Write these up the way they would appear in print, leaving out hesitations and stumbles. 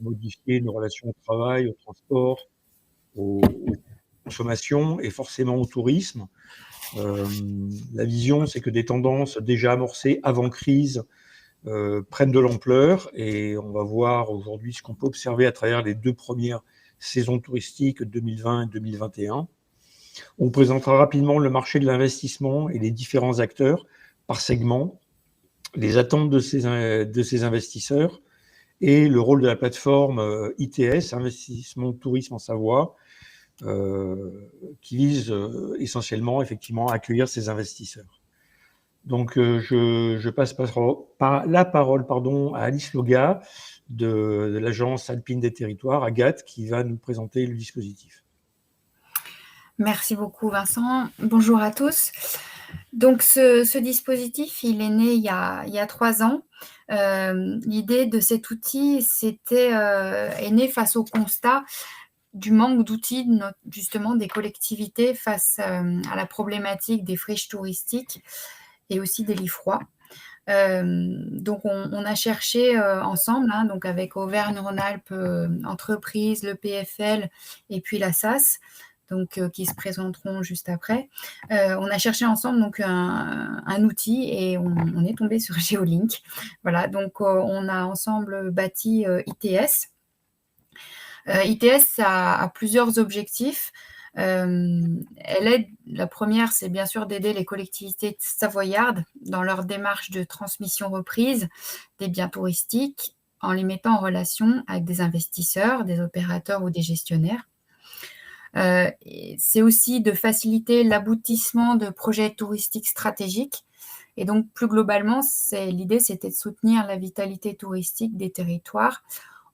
modifier nos relations au travail, au transport, aux consommations et forcément au tourisme. La vision, c'est que des tendances déjà amorcées avant crise prennent de l'ampleur et on va voir aujourd'hui ce qu'on peut observer à travers les 2 premières saisons touristiques 2020 et 2021. On présentera rapidement le marché de l'investissement et les différents acteurs par segment, les attentes de ces investisseurs et le rôle de la plateforme ITS, Investissement Tourisme en Savoie, qui vise essentiellement effectivement à accueillir ces investisseurs. Donc je passe la parole à Alice Loga de l'agence Alpine des Territoires, Agathe, qui va nous présenter le dispositif. Merci beaucoup Vincent. Bonjour à tous. Donc ce dispositif, il est né il y a 3 ans. L'idée de cet outil est née face au constat du manque d'outils justement des collectivités face à la problématique des friches touristiques et aussi des lits froids. Donc on a cherché ensemble, donc avec Auvergne-Rhône-Alpes Entreprises, le PFL et puis la SAS, donc qui se présenteront juste après. On a cherché ensemble donc un outil et on est tombé sur Geolink. Voilà, donc on a ensemble bâti ITS. ITS a plusieurs objectifs. La première, c'est bien sûr d'aider les collectivités savoyardes dans leur démarche de transmission-reprise des biens touristiques en les mettant en relation avec des investisseurs, des opérateurs ou des gestionnaires. C'est aussi de faciliter l'aboutissement de projets touristiques stratégiques. Et donc, plus globalement, l'idée, c'était de soutenir la vitalité touristique des territoires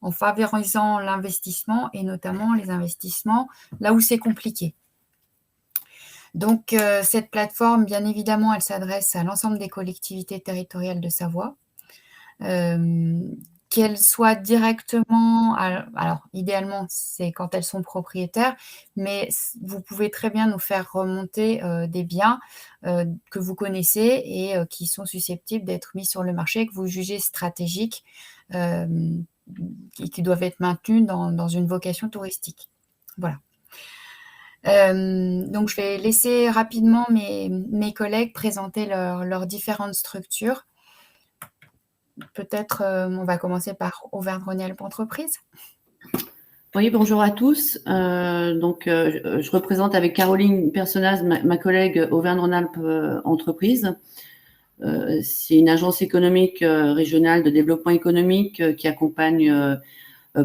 en favorisant l'investissement et notamment les investissements là où c'est compliqué. Donc, cette plateforme, bien évidemment, elle s'adresse à l'ensemble des collectivités territoriales de Savoie, qu'elles soient directement, alors idéalement, c'est quand elles sont propriétaires, mais vous pouvez très bien nous faire remonter des biens que vous connaissez et qui sont susceptibles d'être mis sur le marché, que vous jugez stratégiques, qui doivent être maintenus dans une vocation touristique. Voilà. Donc, je vais laisser rapidement mes collègues présenter leurs différentes structures. Peut-être on va commencer par Auvergne-Rhône-Alpes Entreprises. Oui, bonjour à tous. Je représente avec Caroline Personnaz, ma collègue Auvergne-Rhône-Alpes Entreprises. C'est une agence économique régionale de développement économique qui accompagne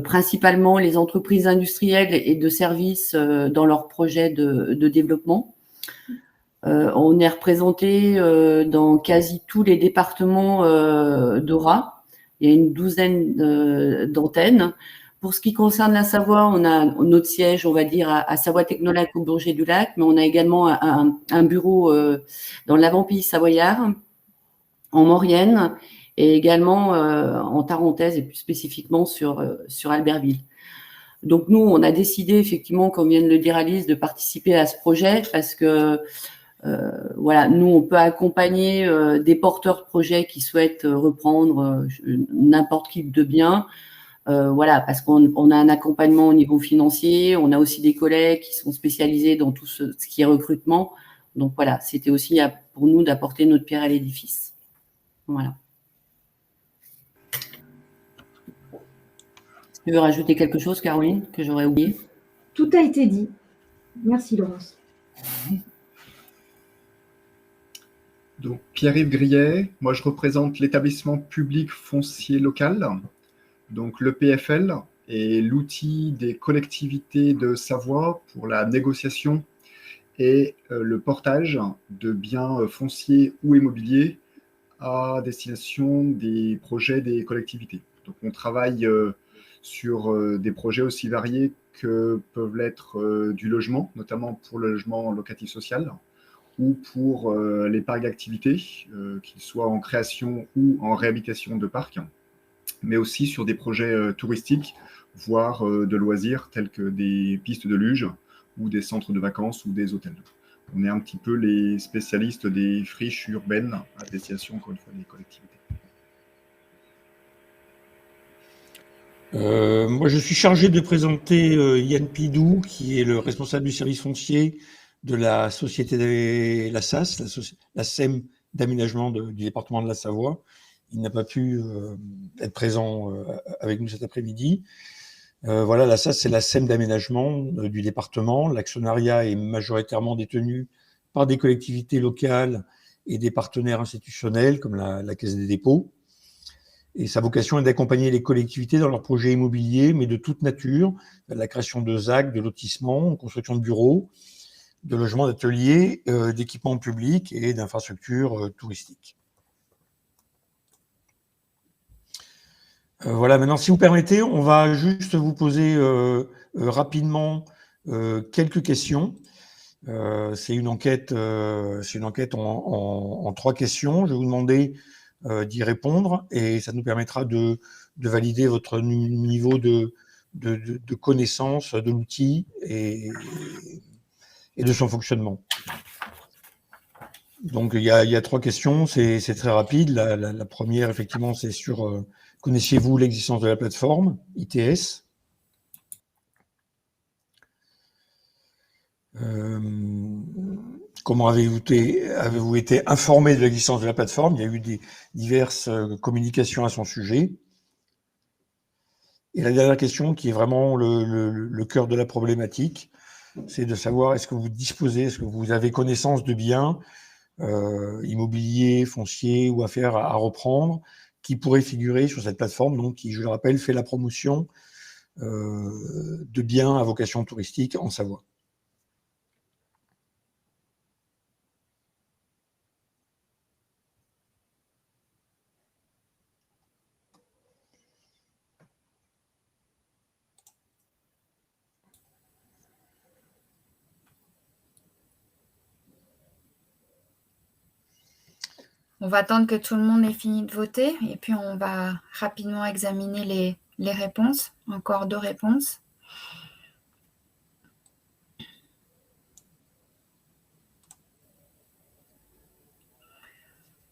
principalement les entreprises industrielles et de services dans leurs projets de développement. On est représenté dans quasi tous les départements d'Aura. Il y a une douzaine d'antennes. Pour ce qui concerne la Savoie, on a notre siège, on va dire, à Savoie Technolac au Bourget-du-Lac, mais on a également un bureau dans l'avant-pays savoyard, en Maurienne, et également en Tarentaise, et plus spécifiquement sur Albertville. Donc nous, on a décidé effectivement, comme vient de le dire Alice, de participer à ce projet parce que nous, on peut accompagner des porteurs de projets qui souhaitent reprendre n'importe quel type de bien. Parce qu'on a un accompagnement au niveau financier, on a aussi des collègues qui sont spécialisés dans tout ce qui est recrutement. Donc voilà, c'était aussi pour nous d'apporter notre pierre à l'édifice. Voilà. Tu veux rajouter quelque chose, Caroline, que j'aurais oublié? Tout a été dit. Merci, Laurence. Donc, Pierre-Yves Grillet, moi je représente l'établissement public foncier local, donc le PFL, est l'outil des collectivités de Savoie pour la négociation et le portage de biens fonciers ou immobiliers à destination des projets des collectivités. Donc on travaille sur des projets aussi variés que peuvent l'être du logement, notamment pour le logement locatif social, ou pour les parcs d'activités, qu'ils soient en création ou en réhabilitation de parcs, mais aussi sur des projets touristiques, voire de loisirs, tels que des pistes de luge ou des centres de vacances ou des hôtels. On est un petit peu les spécialistes des friches urbaines à destination, encore une fois, des collectivités. Moi, je suis chargé de présenter Yann Pidou, qui est le responsable du service foncier de la société, la SAS, la SEM d'aménagement du département de la Savoie. Il n'a pas pu être présent avec nous cet après-midi. Voilà, la SAS, c'est la SEM d'aménagement du département. L'actionnariat est majoritairement détenu par des collectivités locales et des partenaires institutionnels comme la Caisse des dépôts. Et sa vocation est d'accompagner les collectivités dans leurs projets immobiliers, mais de toute nature, la création de ZAC, de lotissements, construction de bureaux, de logements, d'ateliers, d'équipements publics et d'infrastructures touristiques. Voilà, maintenant, si vous permettez, on va juste vous poser rapidement quelques questions. C'est une enquête en 3 questions. Je vais vous demander d'y répondre et ça nous permettra de valider votre niveau de connaissance de l'outil et de son fonctionnement. Donc, il y a 3 questions, c'est très rapide. La première, effectivement, c'est sur connaissiez-vous l'existence de la plateforme ITS? Comment avez-vous été informé de l'existence de la plateforme? Il y a eu diverses communications à son sujet. Et la dernière question, qui est vraiment le cœur de la problématique, c'est de savoir est-ce que vous avez connaissance de biens immobiliers, fonciers ou affaires à reprendre qui pourraient figurer sur cette plateforme, donc qui, je le rappelle, fait la promotion de biens à vocation touristique en Savoie. On va attendre que tout le monde ait fini de voter et puis on va rapidement examiner les réponses. Encore 2 réponses.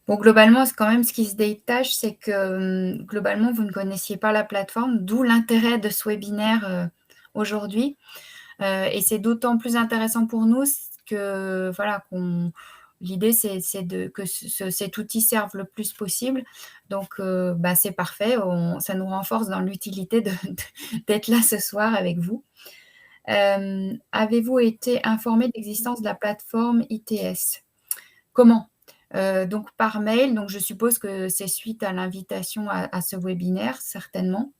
Bon, globalement, c'est quand même ce qui se détache, c'est que globalement, vous ne connaissiez pas la plateforme, d'où l'intérêt de ce webinaire aujourd'hui. Et c'est d'autant plus intéressant pour nous que voilà, l'idée, c'est que cet outil serve le plus possible. Donc, c'est parfait. Ça nous renforce dans l'utilité d'être là ce soir avec vous. Avez-vous été informé de l'existence de la plateforme ITS? Comment? Donc, par mail. Donc, je suppose que c'est suite à l'invitation à ce webinaire, certainement.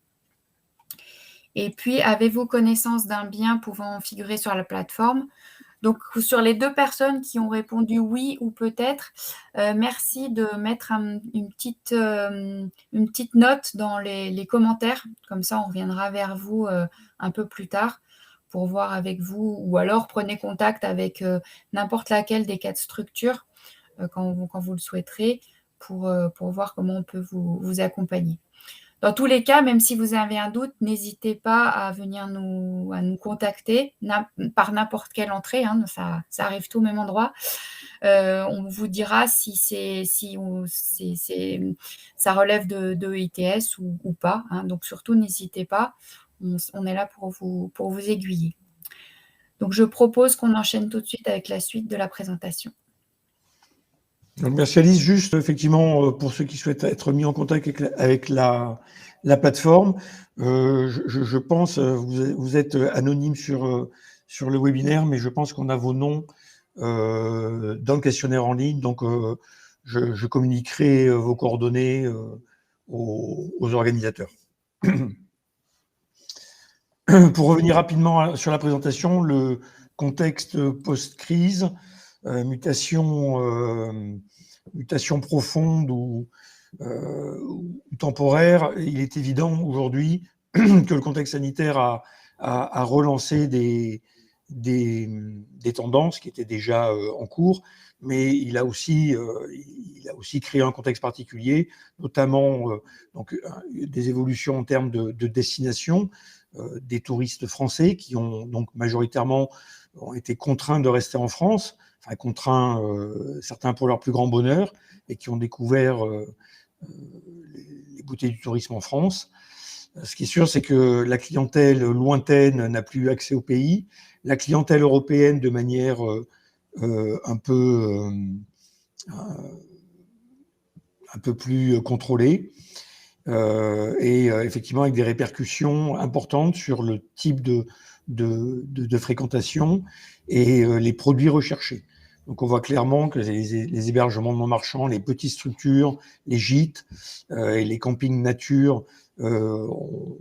Et puis, avez-vous connaissance d'un bien pouvant figurer sur la plateforme? Donc, sur les 2 personnes qui ont répondu oui ou peut-être, merci de mettre une petite note dans les commentaires. Comme ça, on reviendra vers vous un peu plus tard pour voir avec vous. Ou alors, prenez contact avec n'importe laquelle des 4 structures quand vous le souhaiterez pour voir comment on peut vous accompagner. Dans tous les cas, même si vous avez un doute, n'hésitez pas à venir nous contacter par n'importe quelle entrée, hein, ça arrive tout au même endroit. On vous dira si ça relève de ITS ou pas, hein, donc surtout n'hésitez pas, on est là pour vous aiguiller. Donc je propose qu'on enchaîne tout de suite avec la suite de la présentation. Donc, merci Alice. Juste, effectivement, pour ceux qui souhaitent être mis en contact avec la plateforme, je pense, vous êtes anonyme sur le webinaire, mais je pense qu'on a vos noms dans le questionnaire en ligne. Donc, je communiquerai vos coordonnées aux organisateurs. Pour revenir rapidement sur la présentation, le contexte post-crise, mutation profonde ou temporaire, il est évident aujourd'hui que le contexte sanitaire a relancé des tendances qui étaient déjà en cours, mais il a aussi créé un contexte particulier, notamment donc, des évolutions en termes de destination des touristes français qui ont donc majoritairement été contraints de rester en France, enfin contraints certains pour leur plus grand bonheur, et qui ont découvert les beautés du tourisme en France. Ce qui est sûr, c'est que la clientèle lointaine n'a plus accès au pays. La clientèle européenne, de manière un peu plus contrôlée, et effectivement avec des répercussions importantes sur le type de fréquentation et les produits recherchés. Donc on voit clairement que les hébergements non marchands, les petites structures, les gîtes et les campings nature ont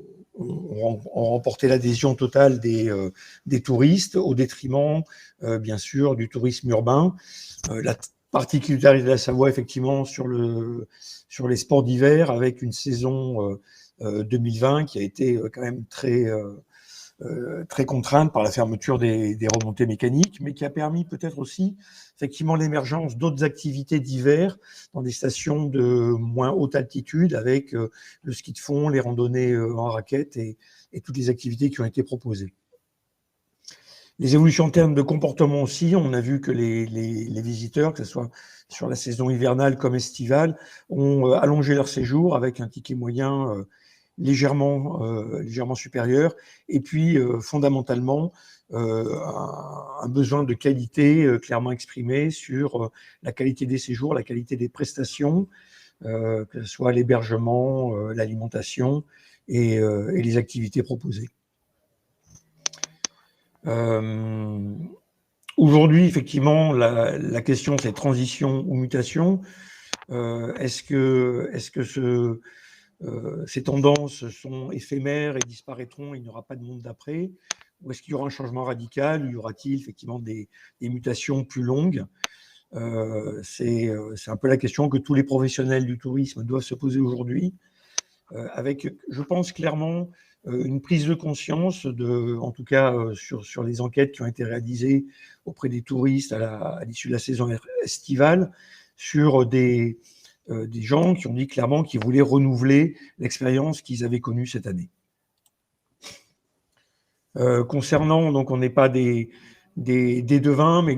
remporté l'adhésion totale des touristes au détriment, bien sûr, du tourisme urbain. La particularité de la Savoie, effectivement, sur les sports d'hiver, avec une saison 2020 qui a été quand même très contrainte par la fermeture des remontées mécaniques, mais qui a permis peut-être aussi effectivement l'émergence d'autres activités d'hiver dans des stations de moins haute altitude, avec le ski de fond, les randonnées en raquettes et toutes les activités qui ont été proposées. Les évolutions en termes de comportement aussi, on a vu que les visiteurs, que ce soit sur la saison hivernale comme estivale, ont allongé leur séjour avec un ticket moyen légèrement supérieur, et puis fondamentalement un besoin de qualité clairement exprimé sur la qualité des séjours, la qualité des prestations, que ce soit l'hébergement, l'alimentation et les activités proposées. Aujourd'hui, effectivement, la question c'est transition ou mutation. Est-ce que ces tendances sont éphémères et disparaîtront, il n'y aura pas de monde d'après, ou est-ce qu'il y aura un changement radical, ou y aura-t-il effectivement des mutations plus longues? C'est un peu la question que tous les professionnels du tourisme doivent se poser aujourd'hui, avec, je pense clairement, une prise de conscience, en tout cas sur les enquêtes qui ont été réalisées auprès des touristes à l'issue de la saison estivale, sur des gens qui ont dit clairement qu'ils voulaient renouveler l'expérience qu'ils avaient connue cette année. Concernant, donc on n'est pas des devins, mais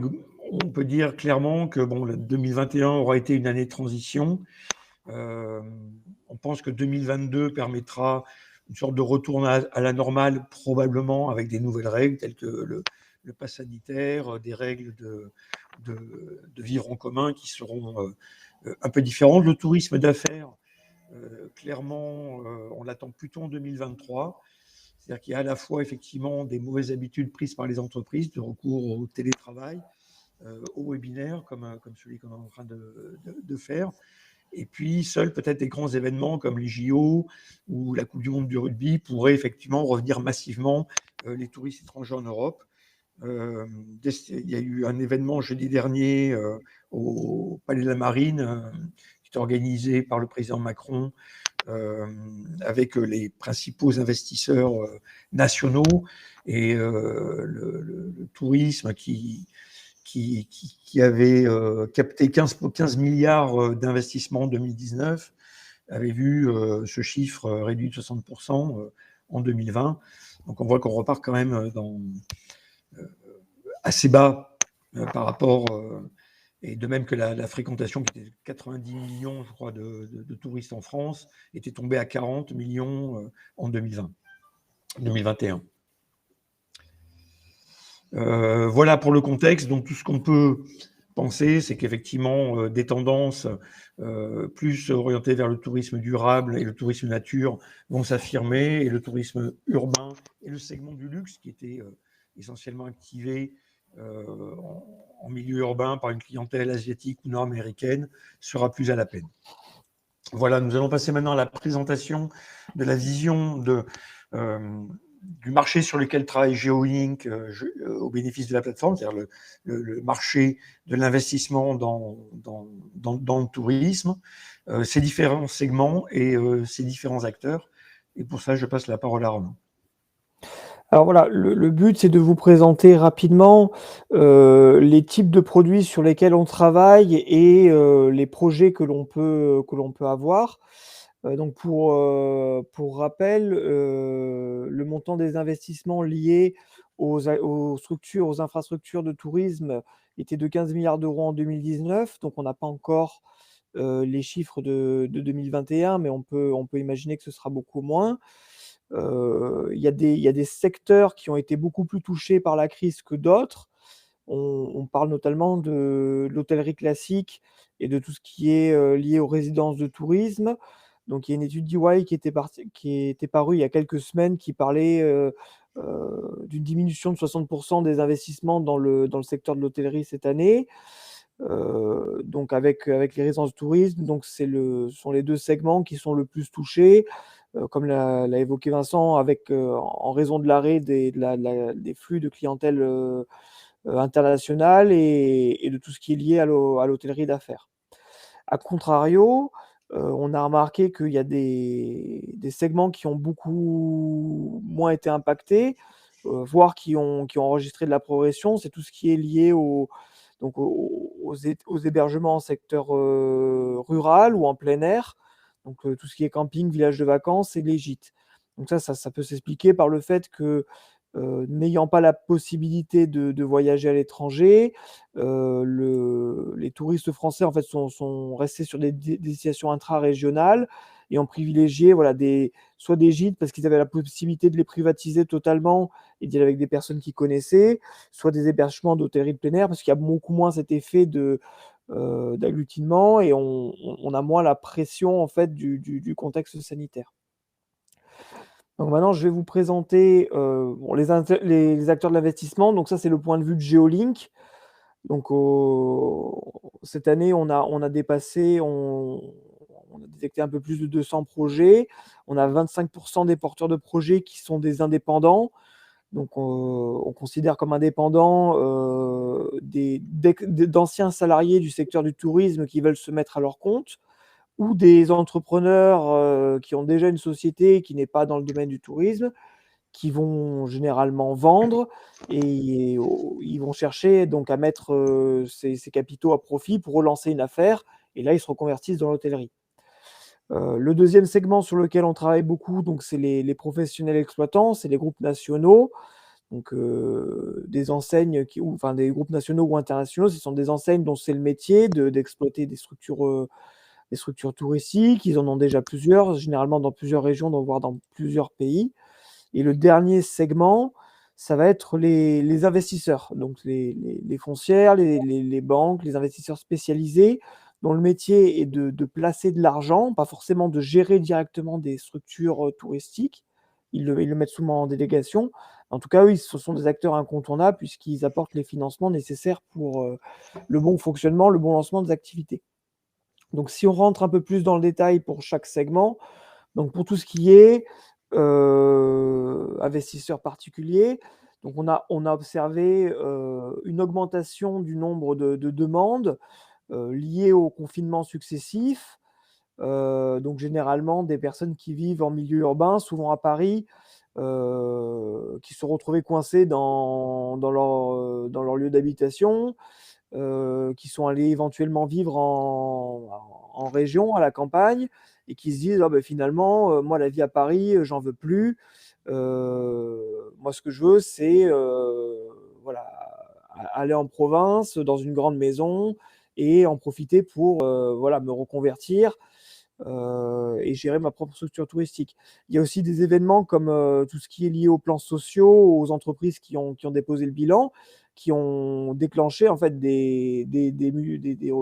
on peut dire clairement que bon, 2021 aura été une année de transition. On pense que 2022 permettra une sorte de retour à la normale, probablement avec des nouvelles règles telles que le pass sanitaire, des règles de vivre en commun qui seront un peu différentes. Le tourisme d'affaires, clairement, on l'attend plutôt en 2023. C'est-à-dire qu'il y a à la fois effectivement des mauvaises habitudes prises par les entreprises de recours au télétravail, au webinaire, comme celui qu'on est en train de faire. Et puis, seuls peut-être des grands événements comme les JO ou la Coupe du Monde du rugby pourraient effectivement revenir massivement les touristes étrangers en Europe. Il y a eu un événement jeudi dernier au Palais de la Marine qui est organisé par le président Macron avec les principaux investisseurs nationaux et le tourisme qui avait capté 15 milliards d'investissements en 2019, avait vu ce chiffre réduit de 60% en 2020. Donc on voit qu'on repart quand même assez bas par rapport, et de même que la fréquentation qui était de 90 millions, je crois, de touristes en France, était tombée à 40 millions en 2021. Voilà pour le contexte. Donc tout ce qu'on peut penser, c'est qu'effectivement des tendances plus orientées vers le tourisme durable et le tourisme nature vont s'affirmer, et le tourisme urbain et le segment du luxe qui était essentiellement activé en milieu urbain par une clientèle asiatique ou nord-américaine sera plus à la peine. Voilà, nous allons passer maintenant à la présentation de la vision du marché sur lequel travaille GeoInc au bénéfice de la plateforme, c'est-à-dire le marché de l'investissement dans le tourisme, ses différents segments et ses différents acteurs. Et pour ça, je passe la parole à Romain. Alors voilà, le but, c'est de vous présenter rapidement les types de produits sur lesquels on travaille et les projets que l'on peut avoir. Donc pour rappel, le montant des investissements liés aux infrastructures de tourisme était de 15 milliards d'euros en 2019. Donc on n'a pas encore les chiffres de 2021, mais on peut imaginer que ce sera beaucoup moins. Il y a des secteurs qui ont été beaucoup plus touchés par la crise que d'autres. On parle notamment de l'hôtellerie classique et de tout ce qui est lié aux résidences de tourisme. Donc il y a une étude d'EY qui était parue il y a quelques semaines qui parlait d'une diminution de 60% des investissements dans le secteur de l'hôtellerie cette année. Donc avec les résidences de tourisme, donc ce sont les 2 segments qui sont le plus touchés, comme l'a évoqué Vincent, en raison de l'arrêt des flux de clientèle internationale et de tout ce qui est lié à l'hôtellerie d'affaires. A contrario, on a remarqué qu'il y a des segments qui ont beaucoup moins été impactés, voire qui ont enregistré de la progression. C'est tout ce qui est lié aux hébergements en secteur rural ou en plein air, donc tout ce qui est camping, village de vacances et les gîtes. Donc ça peut s'expliquer par le fait que n'ayant pas la possibilité de voyager à l'étranger, les touristes français en fait sont restés sur des destinations intra-régionales et ont privilégié voilà, soit des gîtes parce qu'ils avaient la possibilité de les privatiser totalement et d'y aller avec des personnes qu'ils connaissaient, soit des hébergements d'hôtellerie de plein air parce qu'il y a beaucoup moins cet effet d'agglutinement et on a moins la pression en fait du contexte sanitaire. Donc maintenant, je vais vous présenter les acteurs de l'investissement. Donc ça, c'est le point de vue de Geolink. Donc cette année, on a dépassé, on a détecté un peu plus de 200 projets. On a 25% des porteurs de projets qui sont des indépendants. Donc on considère comme indépendants d'anciens salariés du secteur du tourisme qui veulent se mettre à leur compte, ou des entrepreneurs qui ont déjà une société qui n'est pas dans le domaine du tourisme, qui vont généralement vendre et ils vont chercher donc à mettre ces capitaux à profit pour relancer une affaire et là ils se reconvertissent dans l'hôtellerie. Le deuxième segment sur lequel on travaille beaucoup, donc c'est les professionnels exploitants, c'est les groupes nationaux, donc des enseignes enfin des groupes nationaux ou internationaux, ce sont des enseignes dont c'est le métier d'exploiter des structures touristiques. Ils en ont déjà plusieurs, généralement dans plusieurs régions, voire dans plusieurs pays. Et le dernier segment, ça va être les investisseurs, donc les foncières, les banques, les investisseurs spécialisés, dont le métier est de placer de l'argent, pas forcément de gérer directement des structures touristiques. Ils le mettent souvent en délégation. En tout cas, eux, ce sont des acteurs incontournables puisqu'ils apportent les financements nécessaires pour le bon fonctionnement, le bon lancement des activités. Donc, si on rentre un peu plus dans le détail pour chaque segment, donc pour tout ce qui est investisseurs particuliers, donc on a observé une augmentation du nombre de demandes liées au confinement successif. Donc généralement des personnes qui vivent en milieu urbain, souvent à Paris, qui se sont retrouvées coincées dans leur lieu d'habitation, qui sont allés éventuellement vivre en région, à la campagne, et qui se disent: «Ah ben finalement, moi la vie à Paris, j'en veux plus. Moi ce que je veux c'est, voilà, aller en province, dans une grande maison et en profiter pour, voilà, me reconvertir, et gérer ma propre structure touristique». Il y a aussi des événements comme, tout ce qui est lié aux plans sociaux, aux entreprises qui ont déposé le bilan, qui ont déclenché en fait des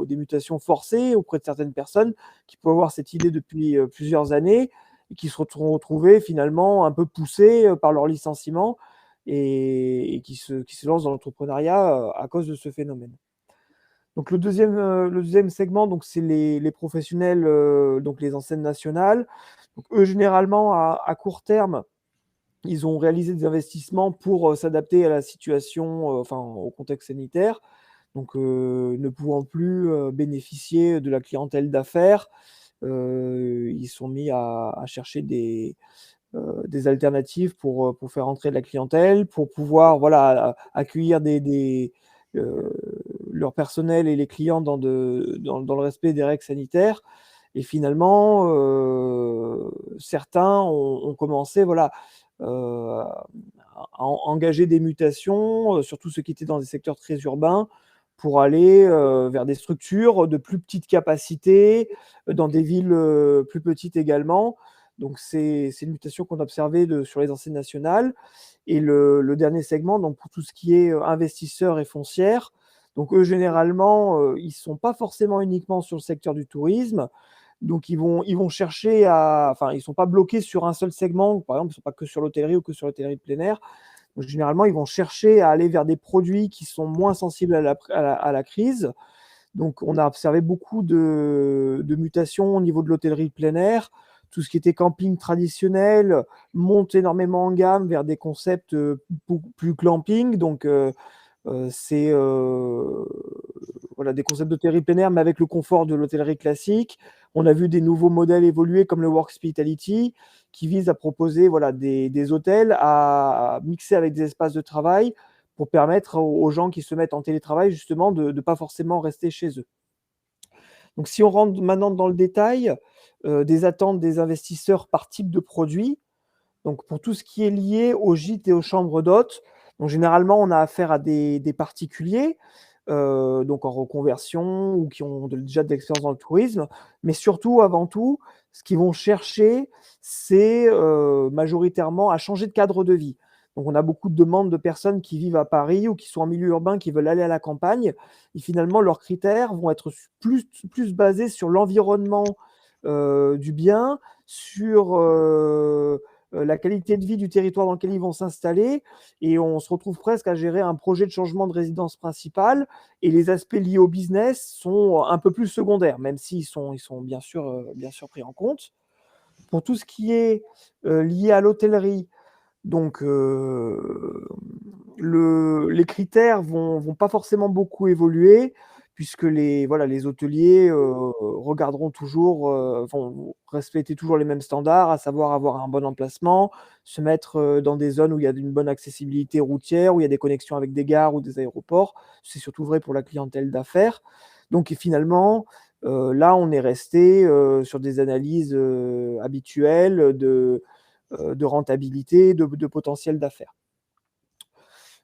mutations forcées auprès de certaines personnes qui peuvent avoir cette idée depuis plusieurs années et qui se sont retrouvées finalement un peu poussées par leur licenciement et qui se lancent dans l'entrepreneuriat à cause de ce phénomène. Donc le deuxième segment, donc c'est les professionnels, donc les enseignes nationales. Donc eux, généralement, à court terme, ils ont réalisé des investissements pour s'adapter à la situation, enfin au contexte sanitaire. Donc ne pouvant plus bénéficier de la clientèle d'affaires, ils sont mis à chercher des alternatives pour faire entrer de la clientèle, pour pouvoir voilà, accueillir leur personnel et les clients dans le respect des règles sanitaires. Et finalement, certains ont commencé voilà, à engager des mutations, surtout ceux qui étaient dans des secteurs très urbains, pour aller vers des structures de plus petite capacité, dans des villes plus petites également. Donc, c'est une mutation qu'on a observée sur les enseignes nationales. Et le dernier segment, donc pour tout ce qui est investisseurs et foncières, donc eux, généralement, ils ne sont pas forcément uniquement sur le secteur du tourisme. Donc, ils vont chercher enfin, ils ne sont pas bloqués sur un seul segment. Par exemple, ils ne sont pas que sur l'hôtellerie ou que sur l'hôtellerie de plein air. Donc, généralement, ils vont chercher à aller vers des produits qui sont moins sensibles à la crise. Donc, on a observé beaucoup de mutations au niveau de l'hôtellerie de plein air. Tout ce qui était camping traditionnel monte énormément en gamme vers des concepts beaucoup plus glamping. Donc, c'est voilà, des concepts d'hôtellerie plein air, mais avec le confort de l'hôtellerie classique. On a vu des nouveaux modèles évoluer comme le Workspitality, qui vise à proposer voilà, des hôtels à mixer avec des espaces de travail pour permettre aux gens qui se mettent en télétravail justement de ne pas forcément rester chez eux. Donc, si on rentre maintenant dans le détail des attentes des investisseurs par type de produit, donc pour tout ce qui est lié aux gîtes et aux chambres d'hôtes, donc généralement on a affaire à des particuliers, donc en reconversion ou qui ont déjà de l'expérience dans le tourisme, mais surtout, avant tout, ce qu'ils vont chercher, c'est majoritairement à changer de cadre de vie. Donc on a beaucoup de demandes de personnes qui vivent à Paris ou qui sont en milieu urbain, qui veulent aller à la campagne, et finalement leurs critères vont être plus basés sur l'environnement du bien, sur la qualité de vie du territoire dans lequel ils vont s'installer, et on se retrouve presque à gérer un projet de changement de résidence principale, et les aspects liés au business sont un peu plus secondaires, même s'ils sont bien sûr pris en compte. Pour tout ce qui est lié à l'hôtellerie, donc les critères vont pas forcément beaucoup évoluer, puisque les hôteliers regarderont toujours, vont respecter toujours les mêmes standards, à savoir avoir un bon emplacement, se mettre dans des zones où il y a une bonne accessibilité routière, où il y a des connexions avec des gares ou des aéroports. C'est surtout vrai pour la clientèle d'affaires. Donc, et finalement, là, on est resté sur des analyses habituelles de rentabilité, de potentiel d'affaires.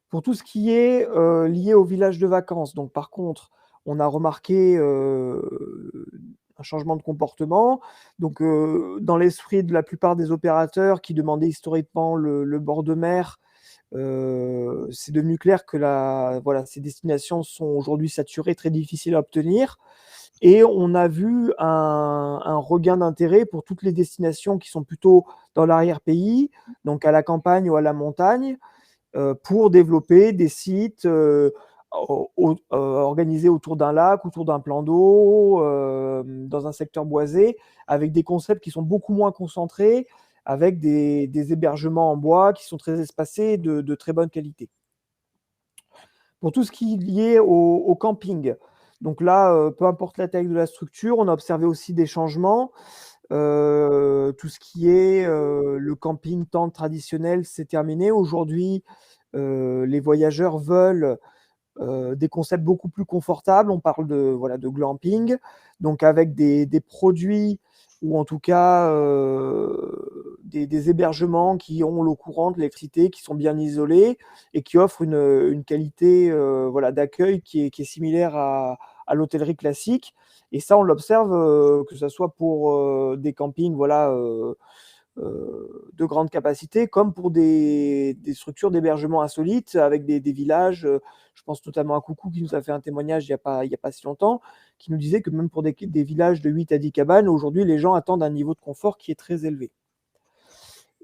Pour tout ce qui est lié au village de vacances, donc par contre, on a remarqué un changement de comportement. Donc, dans l'esprit de la plupart des opérateurs qui demandaient historiquement le bord de mer, c'est devenu clair que ces destinations sont aujourd'hui saturées, très difficiles à obtenir. Et on a vu un regain d'intérêt pour toutes les destinations qui sont plutôt dans l'arrière-pays, donc à la campagne ou à la montagne, pour développer des sites organisés autour d'un lac, autour d'un plan d'eau, dans un secteur boisé, avec des concepts qui sont beaucoup moins concentrés, avec des hébergements en bois qui sont très espacés, de très bonne qualité. Pour tout ce qui est lié au camping, donc là, peu importe la taille de la structure, on a observé aussi des changements. Tout ce qui est le camping tente traditionnel, c'est terminé. Aujourd'hui, les voyageurs veulent des concepts beaucoup plus confortables. On parle de glamping, donc avec des produits ou en tout cas des hébergements qui ont l'eau courante, l'électricité, qui sont bien isolés et qui offrent une qualité d'accueil qui est similaire à l'hôtellerie classique. Et ça, on l'observe, que ce soit pour des campings de grande capacité, comme pour des structures d'hébergement insolites avec des villages. Je pense notamment à Coucou qui nous a fait un témoignage il y a pas si longtemps, qui nous disait que même pour des villages de 8 à 10 cabanes, aujourd'hui, les gens attendent un niveau de confort qui est très élevé.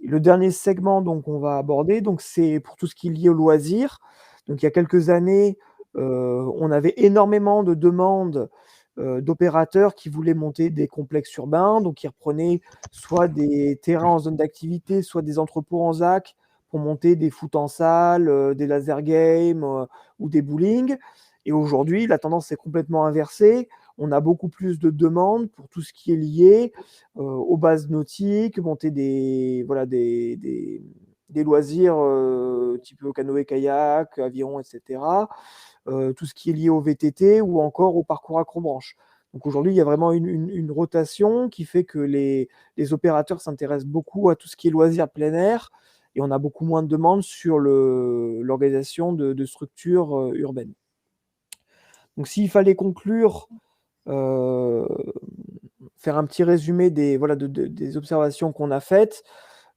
Et le dernier segment donc, on va aborder, donc, c'est pour tout ce qui est lié au loisir. Donc, il y a quelques années, on avait énormément de demandes d'opérateurs qui voulaient monter des complexes urbains, donc ils reprenaient soit des terrains en zone d'activité, soit des entrepôts en ZAC pour monter des foot en salle, des laser games ou des bowling. Et aujourd'hui, la tendance est complètement inversée. On a beaucoup plus de demandes pour tout ce qui est lié aux bases nautiques, monter des loisirs type canoë-kayak, avion, etc. Tout ce qui est lié au VTT ou encore au parcours accrobranche. Donc aujourd'hui, il y a vraiment une rotation qui fait que les opérateurs s'intéressent beaucoup à tout ce qui est loisirs plein air, et on a beaucoup moins de demandes sur l'organisation de structures urbaines. Donc s'il fallait conclure, faire un petit résumé des observations qu'on a faites,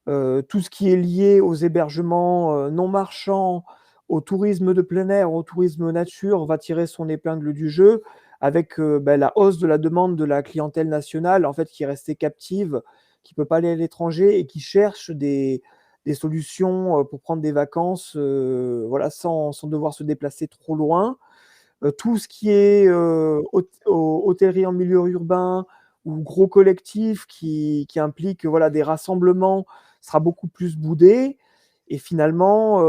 tout ce qui est lié aux hébergements non marchands, au tourisme de plein air, au tourisme nature, va tirer son épingle du jeu, avec la hausse de la demande de la clientèle nationale, en fait, qui est restée captive, qui ne peut pas aller à l'étranger et qui cherche des solutions pour prendre des vacances sans devoir se déplacer trop loin. Tout ce qui est hôtellerie en milieu urbain ou gros collectifs qui implique des rassemblements sera beaucoup plus boudé. Et finalement,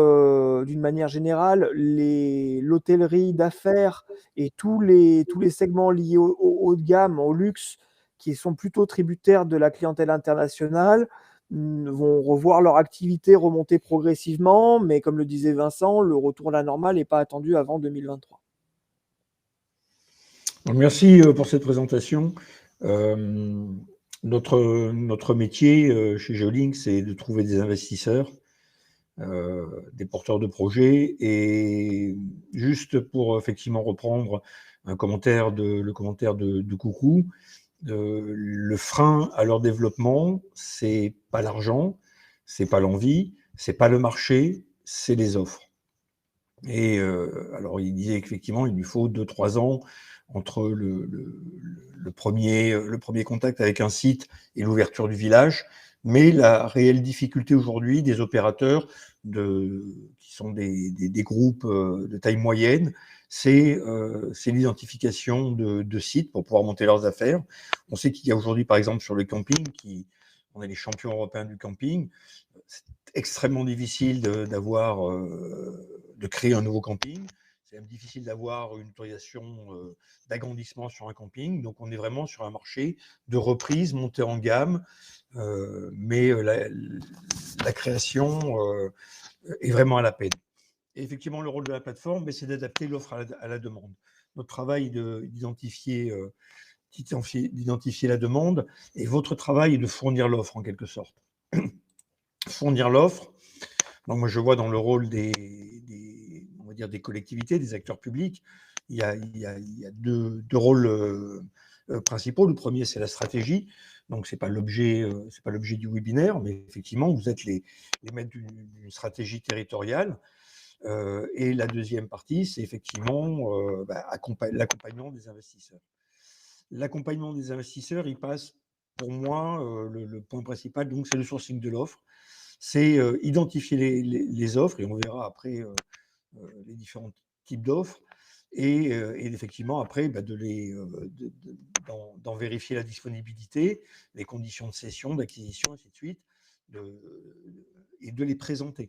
d'une manière générale, l'hôtellerie d'affaires et tous les segments liés au haut de gamme, au luxe, qui sont plutôt tributaires de la clientèle internationale, vont revoir leur activité remonter progressivement. Mais comme le disait Vincent, le retour à la normale n'est pas attendu avant 2023. Donc, merci pour cette présentation. Notre métier chez Geolink, c'est de trouver des investisseurs, des porteurs de projets. Et juste pour effectivement reprendre le commentaire de Coucou, le frein à leur développement, c'est pas l'argent, c'est pas l'envie, c'est pas le marché, c'est les offres. Et alors, il disait qu'effectivement, il lui faut 2-3 ans entre le premier contact avec un site et l'ouverture du village. Mais la réelle difficulté aujourd'hui des opérateurs qui sont des groupes de taille moyenne, c'est l'identification de sites pour pouvoir monter leurs affaires. On sait qu'il y a aujourd'hui, par exemple, sur le camping, on est les champions européens du camping. C'est extrêmement difficile de créer un nouveau camping. C'est même difficile d'avoir une autorisation d'agrandissement sur un camping. Donc, on est vraiment sur un marché de reprise, montée en gamme. Mais la création est vraiment à la peine. Et effectivement, le rôle de la plateforme, c'est d'adapter l'offre à la demande. Notre travail est d'identifier la demande, et votre travail est de fournir l'offre en quelque sorte. Fournir l'offre. Donc moi je vois dans le rôle on va dire des collectivités, des acteurs publics, il y a deux rôles principaux. Le premier, c'est la stratégie. Donc c'est pas l'objet du webinaire, mais effectivement vous êtes les maîtres d'une stratégie territoriale. Et la deuxième partie, c'est effectivement l'accompagnement des investisseurs. L'accompagnement des investisseurs, il passe pour moi, le point principal, donc c'est le sourcing de l'offre. C'est identifier les offres, et on verra après les différents types d'offres, et effectivement après d'en vérifier la disponibilité, les conditions de cession, d'acquisition, ainsi de suite, et de les présenter.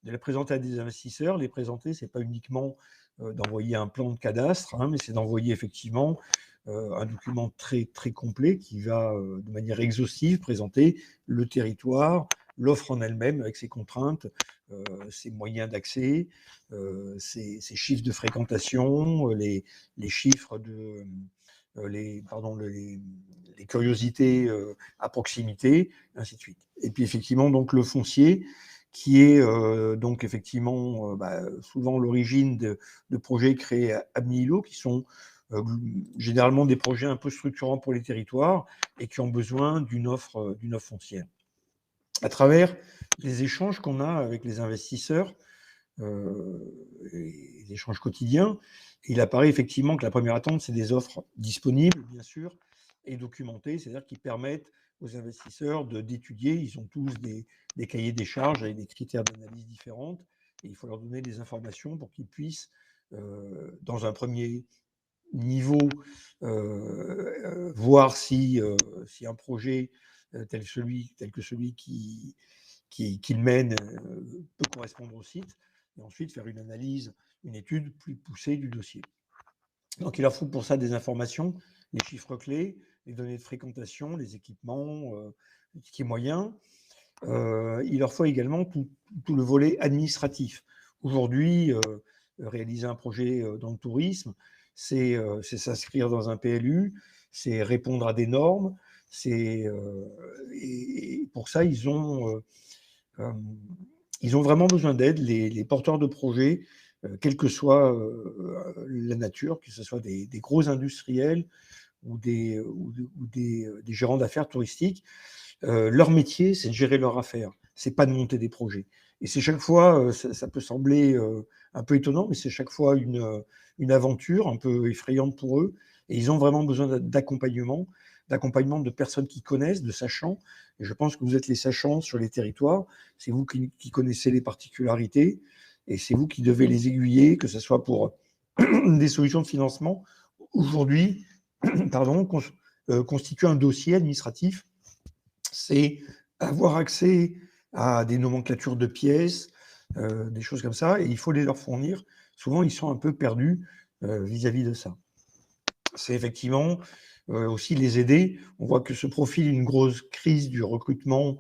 De les présenter à des investisseurs. Les présenter, ce n'est pas uniquement d'envoyer un plan de cadastre, mais c'est d'envoyer effectivement un document très, très complet qui va de manière exhaustive présenter le territoire, l'offre en elle-même avec ses contraintes, ses moyens d'accès, ses chiffres de fréquentation, les chiffres les curiosités à proximité, ainsi de suite. Et puis effectivement, donc le foncier, qui est donc effectivement souvent l'origine de projets créés à nihilo, qui sont généralement des projets un peu structurants pour les territoires et qui ont besoin d'une offre foncière. À travers les échanges qu'on a avec les investisseurs, les échanges quotidiens, il apparaît effectivement que la première attente, c'est des offres disponibles, bien sûr, et documentées, c'est-à-dire qui permettent aux investisseurs d'étudier. Ils ont tous des cahiers des charges avec des critères d'analyse différentes, et il faut leur donner des informations pour qu'ils puissent, dans un premier niveau, voir si un projet tel que celui qu'il mène peut correspondre au site, et ensuite faire une analyse, une étude plus poussée du dossier. Donc il leur faut pour ça des informations, les chiffres clés, les données de fréquentation, les équipements, les tickets moyens. Il leur faut également tout le volet administratif. Aujourd'hui, réaliser un projet dans le tourisme, c'est s'inscrire dans un PLU, c'est répondre à des normes, et pour ça, ils ont vraiment besoin d'aide. Les porteurs de projets quelle que soit la nature, que ce soit des gros industriels ou des gérants d'affaires touristiques. Leur métier, c'est de gérer leurs affaires, c'est pas de monter des projets. Et c'est chaque fois, ça peut sembler un peu étonnant, mais c'est chaque fois une aventure un peu effrayante pour eux. Et ils ont vraiment besoin d'accompagnement de personnes qui connaissent, de sachants. Et je pense que vous êtes les sachants sur les territoires. C'est vous qui connaissez les particularités et c'est vous qui devez les aiguiller, que ce soit pour des solutions de financement. Aujourd'hui, constituer un dossier administratif, c'est avoir accès à des nomenclatures de pièces, des choses comme ça, et il faut les leur fournir. Souvent, ils sont un peu perdus vis-à-vis de ça. C'est effectivement aussi les aider. On voit que se profile une grosse crise du recrutement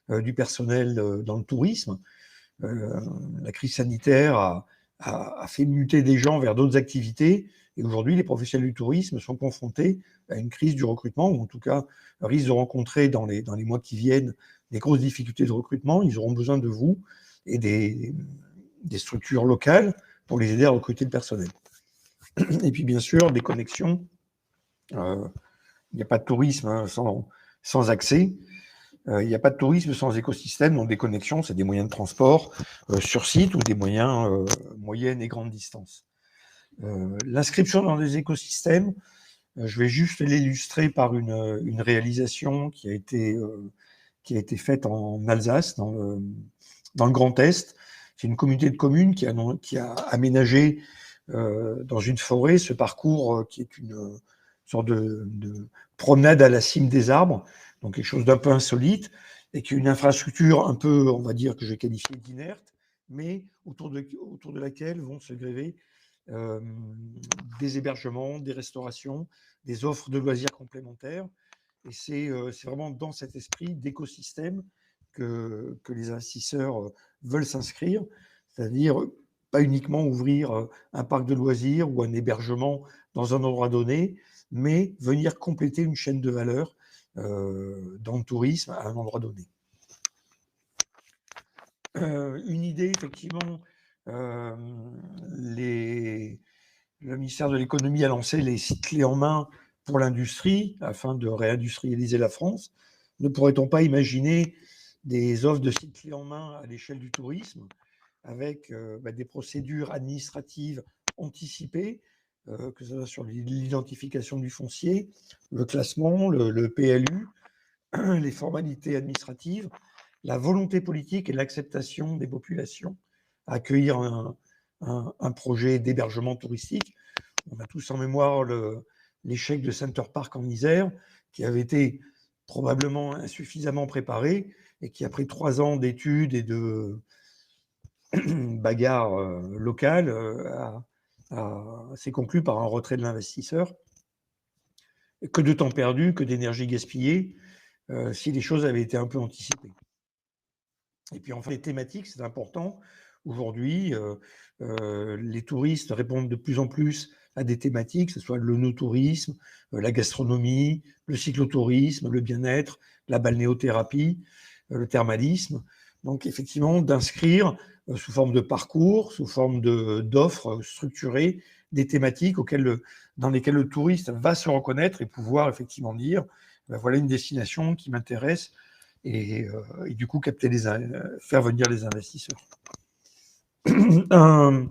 du personnel dans le tourisme. La crise sanitaire a fait muter des gens vers d'autres activités, et aujourd'hui, les professionnels du tourisme sont confrontés à une crise du recrutement, ou en tout cas risquent de rencontrer dans les mois qui viennent des grosses difficultés de recrutement. Ils auront besoin de vous et des structures locales pour les aider à recruter le personnel. Et puis bien sûr, des connexions. Il n'y a pas de tourisme sans accès. Il n'y a pas de tourisme sans écosystème, donc des connexions, c'est des moyens de transport sur site ou des moyens moyennes et grandes distances. L'inscription dans des écosystèmes, je vais juste l'illustrer par une réalisation qui a été faite en Alsace, dans le Grand Est. C'est une communauté de communes qui a aménagé dans une forêt ce parcours qui est une sorte de promenade à la cime des arbres, donc quelque chose d'un peu insolite, et qui est une infrastructure un peu, on va dire, que je vais qualifier d'inerte, mais autour de laquelle vont se greffer des hébergements, des restaurations, des offres de loisirs complémentaires. Et c'est vraiment dans cet esprit d'écosystème que les investisseurs veulent s'inscrire, c'est-à-dire pas uniquement ouvrir un parc de loisirs ou un hébergement dans un endroit donné, mais venir compléter une chaîne de valeur dans le tourisme à un endroit donné. Une idée, effectivement, le ministère de l'économie a lancé les sites clés en main pour l'industrie afin de réindustrialiser la France. Ne pourrait-on pas imaginer des offres de sites clés en main à l'échelle du tourisme avec des procédures administratives anticipées, que ce soit sur l'identification du foncier, le classement, le PLU, les formalités administratives, la volonté politique et l'acceptation des populations à accueillir un projet d'hébergement touristique. On a tous en mémoire l'échec de Center Parc en Isère, qui avait été probablement insuffisamment préparé et qui, après 3 ans d'études et de bagarres locales, s'est conclu par un retrait de l'investisseur. Que de temps perdu, que d'énergie gaspillée, si les choses avaient été un peu anticipées. Et puis enfin, les thématiques, c'est important. Aujourd'hui, les touristes répondent de plus en plus à des thématiques, que ce soit le no-tourisme, la gastronomie, le cyclotourisme, le bien-être, la balnéothérapie, le thermalisme. Donc effectivement, d'inscrire sous forme de parcours, sous forme d'offres structurées, des thématiques dans lesquelles le touriste va se reconnaître et pouvoir effectivement dire voilà une destination qui m'intéresse et du coup faire venir les investisseurs. Un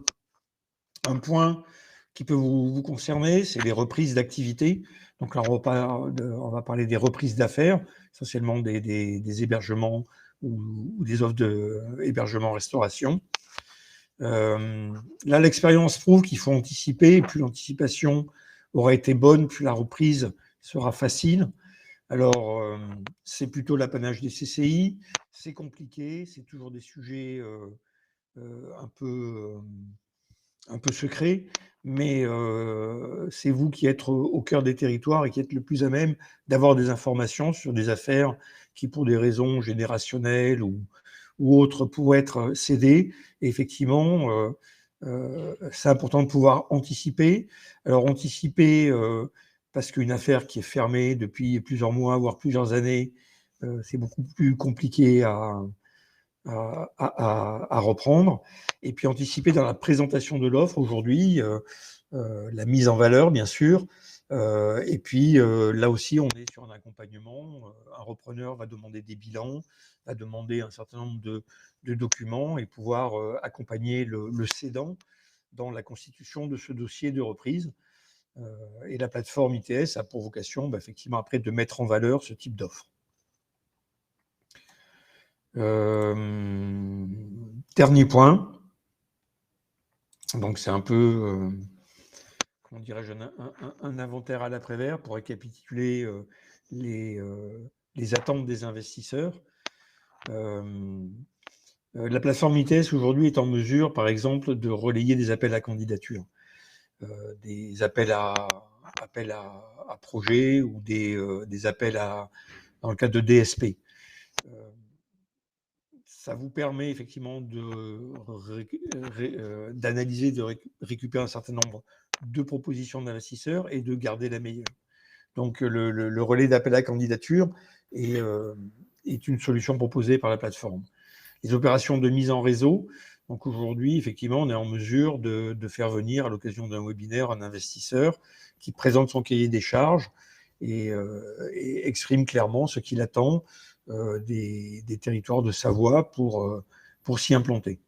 point qui peut vous concerner, c'est les reprises d'activité. Donc là, on va parler des reprises d'affaires, essentiellement des hébergements ou des offres d'hébergement-restauration. Là, l'expérience prouve qu'il faut anticiper, et plus l'anticipation aura été bonne, plus la reprise sera facile. Alors, c'est plutôt l'apanage des CCI, c'est compliqué, c'est toujours des sujets un peu secrets, mais c'est vous qui êtes au cœur des territoires et qui êtes le plus à même d'avoir des informations sur des affaires qui, pour des raisons générationnelles ou autres, pourraient être cédées. Et effectivement, c'est important de pouvoir anticiper. Alors, anticiper... parce qu'une affaire qui est fermée depuis plusieurs mois, voire plusieurs années, c'est beaucoup plus compliqué à reprendre. Et puis anticiper dans la présentation de l'offre aujourd'hui, la mise en valeur, bien sûr. Et puis là aussi, on est sur un accompagnement. Un repreneur va demander des bilans, va demander un certain nombre de documents et pouvoir accompagner le cédant dans la constitution de ce dossier de reprise. Et la plateforme ITS a pour vocation, effectivement, après, de mettre en valeur ce type d'offre. Dernier point. Donc, c'est un peu, comment dirais-je, un inventaire à l'après-vert pour récapituler les attentes des investisseurs. La plateforme ITS aujourd'hui est en mesure, par exemple, de relayer des appels à candidature, des appels à projets ou des appels dans le cadre de DSP. Ça vous permet effectivement d'analyser, de récupérer un certain nombre de propositions d'investisseurs et de garder la meilleure. Donc le relais d'appel à candidature est une solution proposée par la plateforme. Les opérations de mise en réseau, donc aujourd'hui, effectivement, on est en mesure de faire venir à l'occasion d'un webinaire un investisseur qui présente son cahier des charges et exprime clairement ce qu'il attend des territoires de Savoie pour s'y implanter.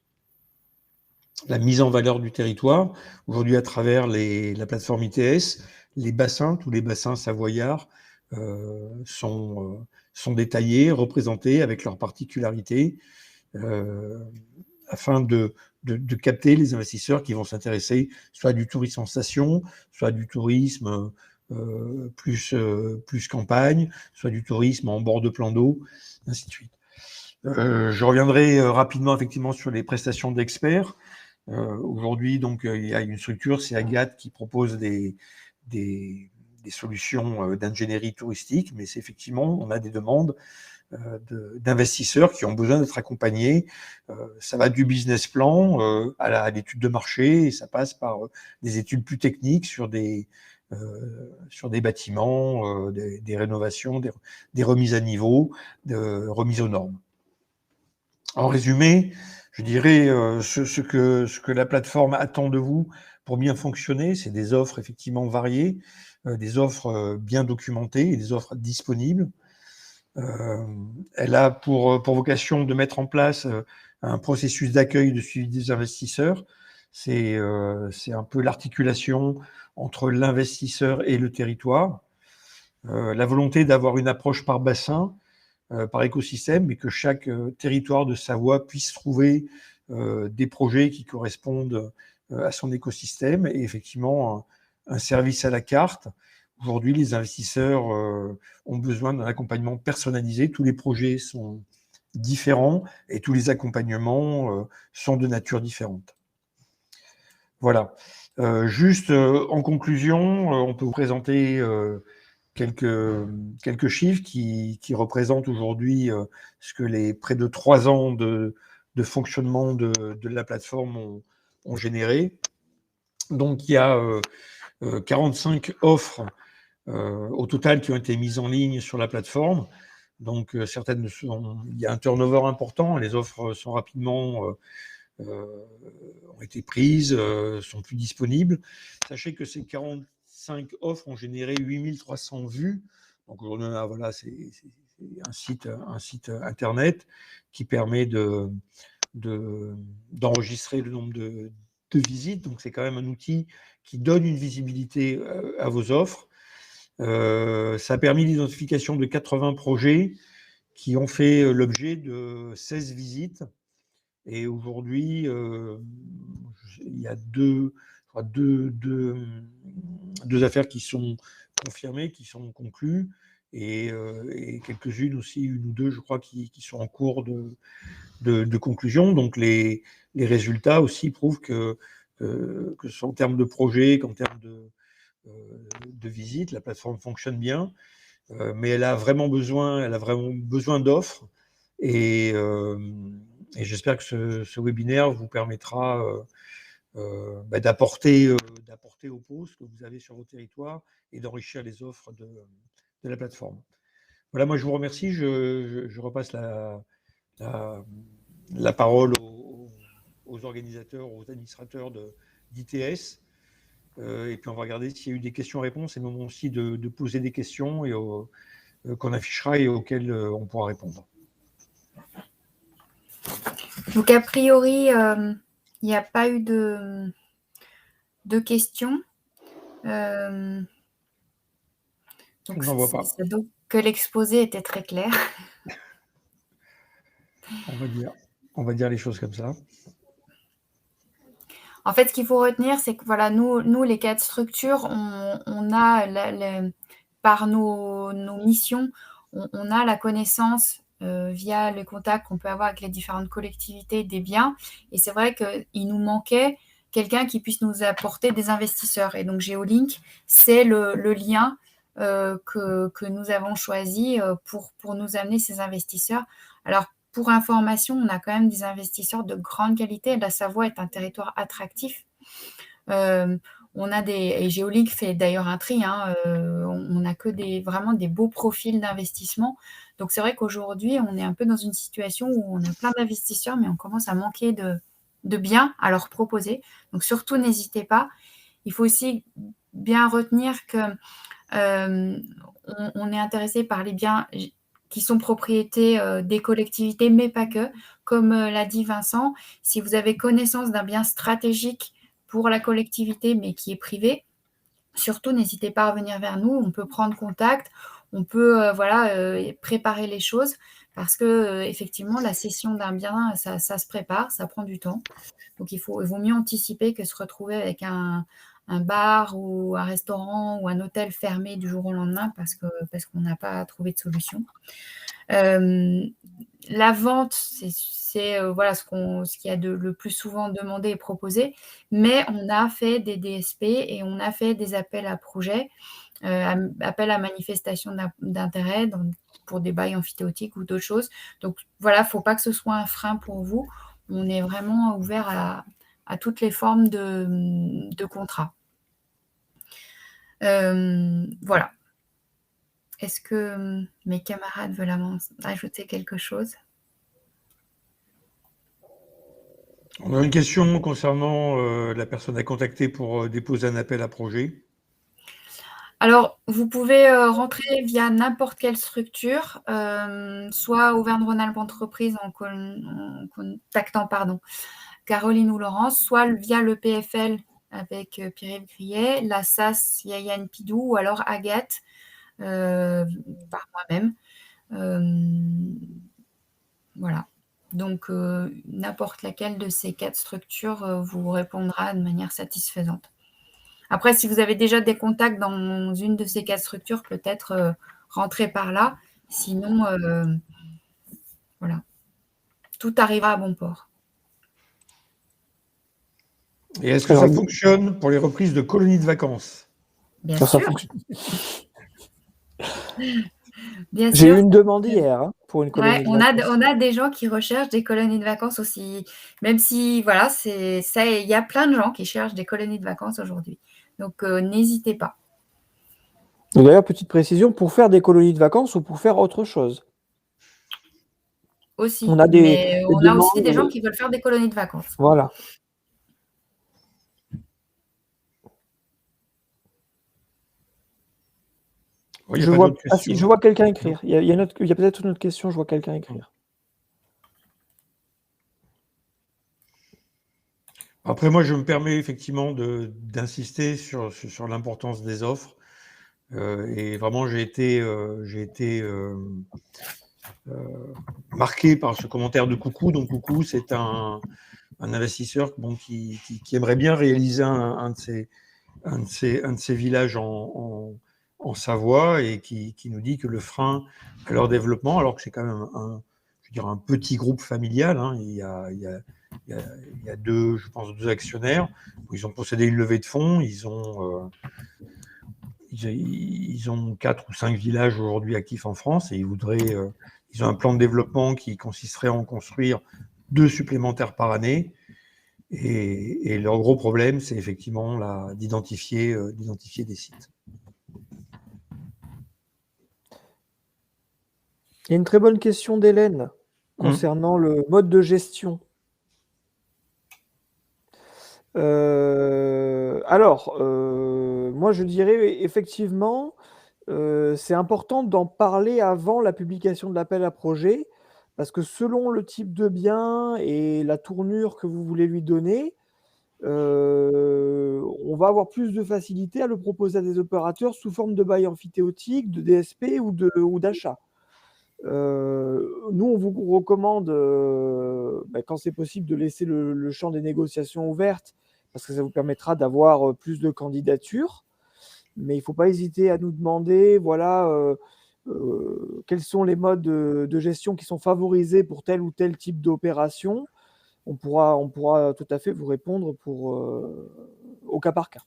La mise en valeur du territoire, aujourd'hui à travers la plateforme ITS, les bassins, tous les bassins savoyards sont détaillés, représentés avec leurs particularités, afin de capter les investisseurs qui vont s'intéresser soit du tourisme en station, soit du tourisme plus campagne, soit du tourisme en bord de plan d'eau, ainsi de suite. Je reviendrai rapidement effectivement sur les prestations d'experts. Aujourd'hui, donc, il y a une structure, c'est Agathe, qui propose des solutions d'ingénierie touristique, mais c'est effectivement, on a des demandes d'investisseurs qui ont besoin d'être accompagnés. Ça va du business plan à l'étude de marché, et ça passe par des études plus techniques sur des bâtiments, des rénovations, des remises à niveau, de remises aux normes. En résumé, je dirais ce que la plateforme attend de vous pour bien fonctionner, c'est des offres effectivement variées, des offres bien documentées et des offres disponibles. Elle a pour vocation de mettre en place un processus d'accueil de suivi des investisseurs. C'est un peu l'articulation entre l'investisseur et le territoire. La volonté d'avoir une approche par bassin, par écosystème, mais que chaque territoire de Savoie puisse trouver des projets qui correspondent à son écosystème et effectivement un service à la carte. Aujourd'hui, les investisseurs ont besoin d'un accompagnement personnalisé. Tous les projets sont différents et tous les accompagnements sont de nature différente. Voilà. Juste en conclusion, on peut vous présenter quelques chiffres qui représentent aujourd'hui ce que les près de 3 ans de fonctionnement de la plateforme ont généré. Donc, il y a 45 offres au total qui ont été mises en ligne sur la plateforme. Donc, il y a un turnover important. Les offres sont rapidement ont été prises, sont plus disponibles. Sachez que ces 45 offres ont généré 8300 vues. Donc aujourd'hui, voilà, c'est un site internet qui permet d'enregistrer le nombre de visites. Donc c'est quand même un outil qui donne une visibilité à vos offres. Ça a permis l'identification de 80 projets qui ont fait l'objet de 16 visites. Et aujourd'hui, il y a deux affaires qui sont confirmées, qui sont conclues, et quelques-unes aussi, une ou deux, je crois, qui sont en cours de conclusion. Donc les résultats aussi prouvent que ce soit en termes de projet qu'en termes de visite, la plateforme fonctionne bien, mais elle a vraiment besoin d'offres. Et j'espère que ce webinaire vous permettra d'apporter au pot ce que vous avez sur vos territoires et d'enrichir les offres de la plateforme. Voilà, moi je vous remercie. Je repasse la la parole aux organisateurs, aux administrateurs d'ITS. Et puis on va regarder s'il y a eu des questions-réponses. C'est le moment aussi de poser des questions et qu'on affichera et auxquelles on pourra répondre. Donc, a priori, il n'y a pas eu de questions. Je n'en vois pas. Donc, que l'exposé était très clair. On va dire les choses comme ça. En fait, ce qu'il faut retenir, c'est que voilà, nous les cas de structure, on a, par nos missions, on a la connaissance via le contact qu'on peut avoir avec les différentes collectivités des biens. Et c'est vrai qu'il nous manquait quelqu'un qui puisse nous apporter des investisseurs. Et donc, Geolink, c'est le lien que nous avons choisi pour nous amener ces investisseurs. Alors, pour information, on a quand même des investisseurs de grande qualité. La Savoie est un territoire attractif. On a et Geolink fait d'ailleurs un tri. On n'a que vraiment des beaux profils d'investissement. Donc, c'est vrai qu'aujourd'hui, on est un peu dans une situation où on a plein d'investisseurs, mais on commence à manquer de biens à leur proposer. Donc, surtout, n'hésitez pas. Il faut aussi bien retenir que on est intéressé par les biens qui sont propriétés des collectivités, mais pas que. Comme l'a dit Vincent, si vous avez connaissance d'un bien stratégique pour la collectivité, mais qui est privé, surtout, n'hésitez pas à revenir vers nous. On peut prendre contact, on peut préparer les choses, parce que effectivement, la cession d'un bien, ça se prépare, ça prend du temps. Donc, il vaut mieux anticiper que se retrouver avec un bar ou un restaurant ou un hôtel fermé du jour au lendemain parce qu'on n'a pas trouvé de solution. La vente, c'est ce qu'il y a le plus souvent demandé et proposé, mais on a fait des DSP et on a fait des appels à projets, appels à manifestation d'intérêt pour des bails amphithéotiques ou d'autres choses. Donc voilà, il ne faut pas que ce soit un frein pour vous. On est vraiment ouvert à toutes les formes de contrats. Voilà. Est-ce que mes camarades veulent ajouter quelque chose? On a une question concernant la personne à contacter pour déposer un appel à projet. Alors, vous pouvez rentrer via n'importe quelle structure, soit Auvergne-Rhône-Alpes Entreprise en contactant Caroline ou Laurence, soit via le PFL avec Pierre-Yves Grillet, la SAS Yayan Pidou ou alors Agathe par moi-même. Voilà. Donc, n'importe laquelle de ces 4 structures vous répondra de manière satisfaisante. Après, si vous avez déjà des contacts dans une de ces 4 structures, peut-être rentrer par là. Sinon, voilà. Tout arrivera à bon port. Et est-ce que ça fonctionne pour les reprises de colonies de vacances? Bien sûr. Bien J'ai sûr. eu une demande hier pour une colonie de vacances. On a des gens qui recherchent des colonies de vacances aussi. Même si, voilà, il y a plein de gens qui cherchent des colonies de vacances aujourd'hui. Donc, n'hésitez pas. D'ailleurs, petite précision, pour faire des colonies de vacances ou pour faire autre chose? Aussi. On a aussi des gens qui veulent faire des colonies de vacances. Voilà. Oui, je vois quelqu'un écrire. Il y a peut-être une autre question, je vois quelqu'un écrire. Après, moi, je me permets effectivement d'insister sur l'importance des offres. Et vraiment, j'ai été marqué par ce commentaire de Coucou. Donc, Coucou, c'est un investisseur qui aimerait bien réaliser un de ces villages en Savoie et qui nous dit que le frein à leur développement, alors que c'est quand même un petit groupe familial, il y a deux actionnaires, ils ont procédé à une levée de fonds, ils ont 4 ou 5 villages aujourd'hui actifs en France et ils ont un plan de développement qui consisterait à en construire 2 supplémentaires par année. Et leur gros problème, c'est effectivement d'identifier des sites. Il y a une très bonne question d'Hélène. concernant le mode de gestion. Moi je dirais effectivement, c'est important d'en parler avant la publication de l'appel à projet, parce que selon le type de bien et la tournure que vous voulez lui donner, on va avoir plus de facilité à le proposer à des opérateurs sous forme de bail emphytéotique, de DSP ou d'achat. Nous, on vous recommande, quand c'est possible, de laisser le champ des négociations ouvertes, parce que ça vous permettra d'avoir plus de candidatures. Mais il ne faut pas hésiter à nous demander, voilà, quels sont les modes de gestion qui sont favorisés pour tel ou tel type d'opération. On pourra tout à fait vous répondre au cas par cas.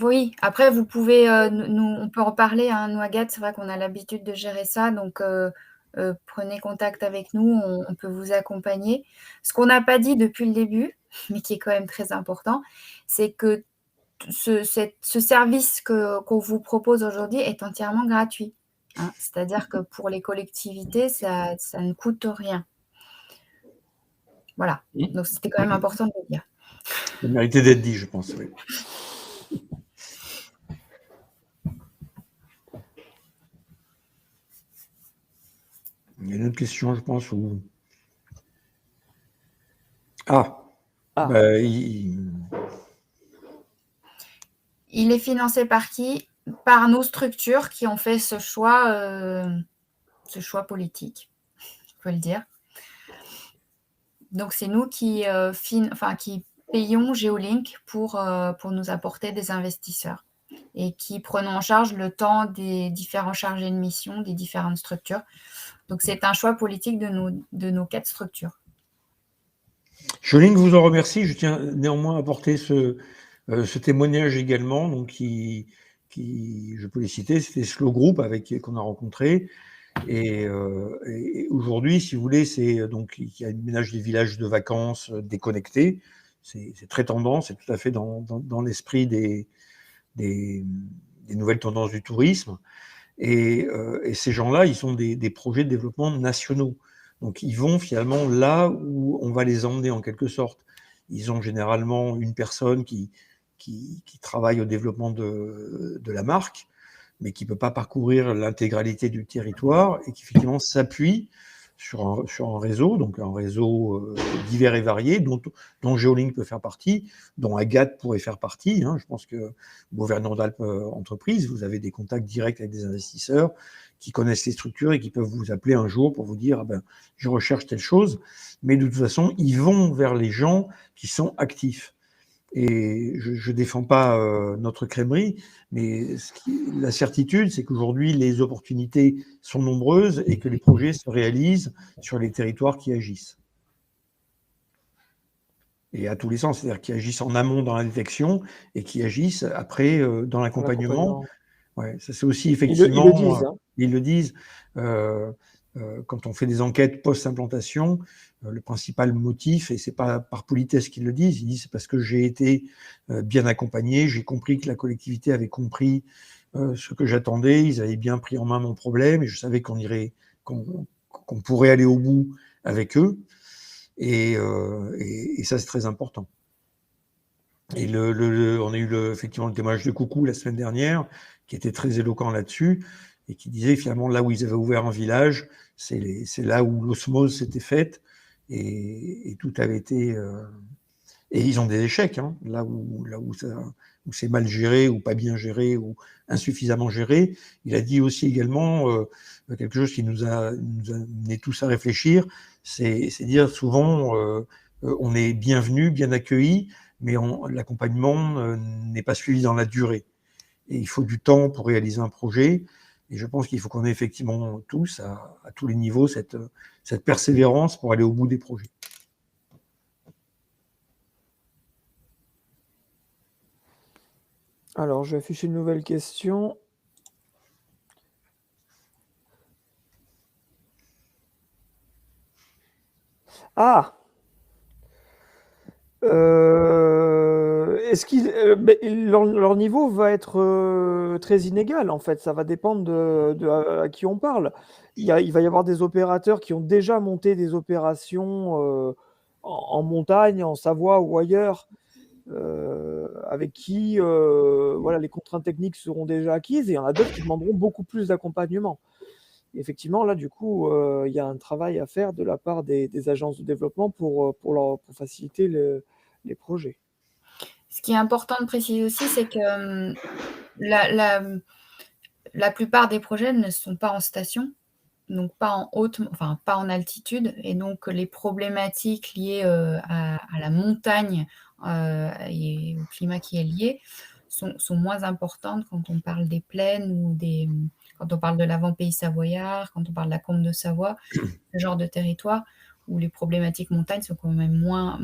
Oui, après, vous pouvez, on peut en parler, hein, nous, Agathe, c'est vrai qu'on a l'habitude de gérer ça, donc prenez contact avec nous, on peut vous accompagner. Ce qu'on n'a pas dit depuis le début, mais qui est quand même très important, c'est que ce service qu'on vous propose aujourd'hui est entièrement gratuit. Hein. C'est-à-dire que pour les collectivités, ça ne coûte rien. Voilà, donc c'était quand même important de le dire. Ça méritait d'être dit, je pense, oui. Il y a une autre question, je pense, où... Il est financé par qui? Par nos structures qui ont fait ce choix politique, je peux le dire. Donc, c'est nous qui payons Geolink pour nous apporter des investisseurs et qui prenons en charge le temps des différents chargés de mission des différentes structures. Donc, c'est un choix politique de nos 4 structures. Geolink vous en remercie. Je tiens néanmoins à apporter ce témoignage également, donc qui, je peux les citer, c'était Slow Group qu'on a rencontré. Et aujourd'hui, si vous voulez, c'est donc il y a une ménage des villages de vacances déconnectés. C'est très tendance, c'est tout à fait dans l'esprit des nouvelles tendances du tourisme. Et ces gens-là, ils ont des projets de développement nationaux. Donc, ils vont finalement là où on va les emmener en quelque sorte. Ils ont généralement une personne qui travaille au développement de la marque, mais qui ne peut pas parcourir l'intégralité du territoire et qui effectivement s'appuie sur un réseau, donc un réseau divers et varié, dont Geolink peut faire partie, dont Agathe pourrait faire partie. Hein. Je pense que Auvergne-Rhône-Alpes Entreprises, vous avez des contacts directs avec des investisseurs qui connaissent les structures et qui peuvent vous appeler un jour pour vous dire je recherche telle chose. Mais de toute façon, ils vont vers les gens qui sont actifs. Et je ne défends pas notre crèmerie, mais la certitude, c'est qu'aujourd'hui, les opportunités sont nombreuses et que les projets se réalisent sur les territoires qui agissent. Et à tous les sens, c'est-à-dire qui agissent en amont dans la détection et qui agissent après dans l'accompagnement. Ouais, ça c'est aussi effectivement... Ils le disent. Hein. Ils le disent. Quand on fait des enquêtes post-implantation, le principal motif, et c'est pas par politesse qu'ils le disent, ils disent c'est parce que j'ai été bien accompagné, j'ai compris que la collectivité avait compris ce que j'attendais, ils avaient bien pris en main mon problème et je savais qu'on pourrait aller au bout avec eux. Et ça c'est très important. Et on a eu effectivement le témoignage de Coucou la semaine dernière, qui était très éloquent là-dessus, et qui disait finalement là où ils avaient ouvert un village, c'est là où l'osmose s'était faite, et tout avait été... et ils ont des échecs, hein, là où c'est mal géré, ou pas bien géré, ou insuffisamment géré. Il a dit aussi également quelque chose qui nous a amené tous à réfléchir, c'est dire souvent on est bienvenu, bien accueilli, mais l'accompagnement n'est pas suivi dans la durée. Et il faut du temps pour réaliser un projet. Et je pense qu'il faut qu'on ait effectivement tous, à tous les niveaux, cette persévérance pour aller au bout des projets. Alors, je vais afficher une nouvelle question. leur niveau va être très inégal, en fait. Ça va dépendre à qui on parle. Il va y avoir des opérateurs qui ont déjà monté des opérations en montagne, en Savoie ou ailleurs, avec qui voilà, les contraintes techniques seront déjà acquises, et il y en a d'autres qui demanderont beaucoup plus d'accompagnement. Effectivement, là, du coup, il y a un travail à faire de la part des agences de développement pour faciliter les projets. Ce qui est important de préciser aussi, c'est que la plupart des projets ne sont pas en station, donc pas en altitude, et donc les problématiques liées à la montagne et au climat qui est lié sont moins importantes quand on parle des plaines ou quand on parle de l'avant-pays savoyard, quand on parle de la Combe de Savoie, ce genre de territoire où les problématiques montagne sont quand même moins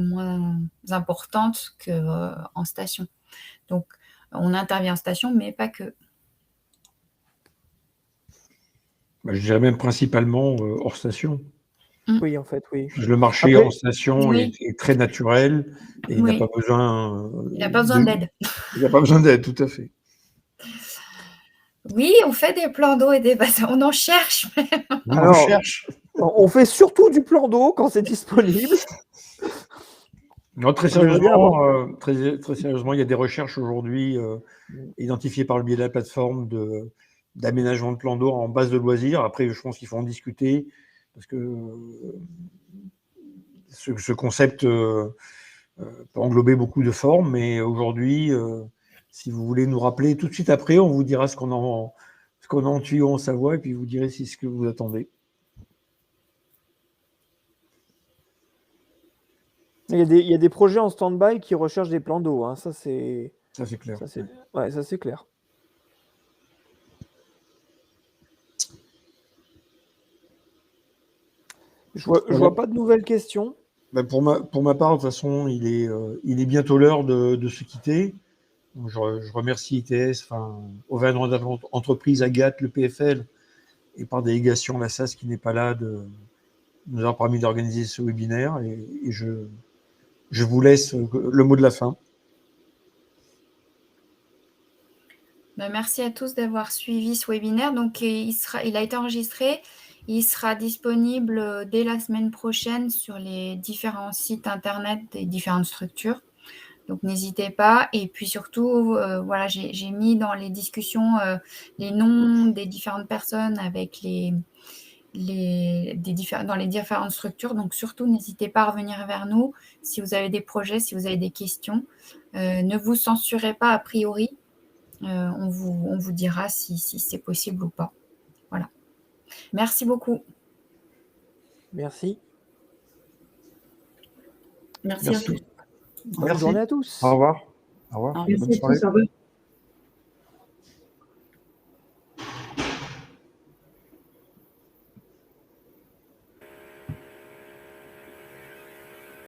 importantes qu'en station. Donc, on intervient en station, mais pas que. Je dirais même principalement hors station. Oui, en fait, oui. Le marché Après, en station oui. est très naturel et il Oui. n'a pas besoin. Il n'a pas besoin d'aide. Il n'a pas besoin d'aide, tout à fait. Oui, on fait des plans d'eau et des bassins. On en cherche. Alors, on cherche. on fait surtout du plan d'eau quand c'est disponible. Non, très sérieusement, très sérieusement, il y a des recherches aujourd'hui identifiées par le biais de la plateforme d'aménagement de plans d'eau en base de loisirs. Après, je pense qu'il faut en discuter parce que ce concept peut englober beaucoup de formes, mais aujourd'hui, si vous voulez nous rappeler tout de suite après, on vous dira ce qu'on a en tuyau en Savoie et puis vous direz si c'est ce que vous attendez. Il y a des projets en stand-by qui recherchent des plans d'eau. Hein. Ça, c'est clair. Ça, c'est clair. Je vois pas de nouvelles questions. Ben pour ma part, de toute façon, il est bientôt l'heure de se quitter. Donc, je remercie ITS, Auvergne-Rhône-Alpes Entreprises, Agathe, le PFL, et par délégation la SAS qui n'est pas là, de nous avoir permis d'organiser ce webinaire. Et je vous laisse le mot de la fin. Merci à tous d'avoir suivi ce webinaire. Donc, il a été enregistré. Il sera disponible dès la semaine prochaine sur les différents sites internet des différentes structures. Donc, n'hésitez pas. Et puis surtout, voilà, j'ai mis dans les discussions les noms des différentes personnes avec dans les différentes structures. Donc, surtout, n'hésitez pas à revenir vers nous si vous avez des projets, si vous avez des questions. Ne vous censurez pas a priori. On vous dira si c'est possible ou pas. Voilà. Merci beaucoup. Merci. Merci à tous. Bonne journée à tous. Au revoir. Au revoir. Merci Bonne à soirée. tous. Au revoir.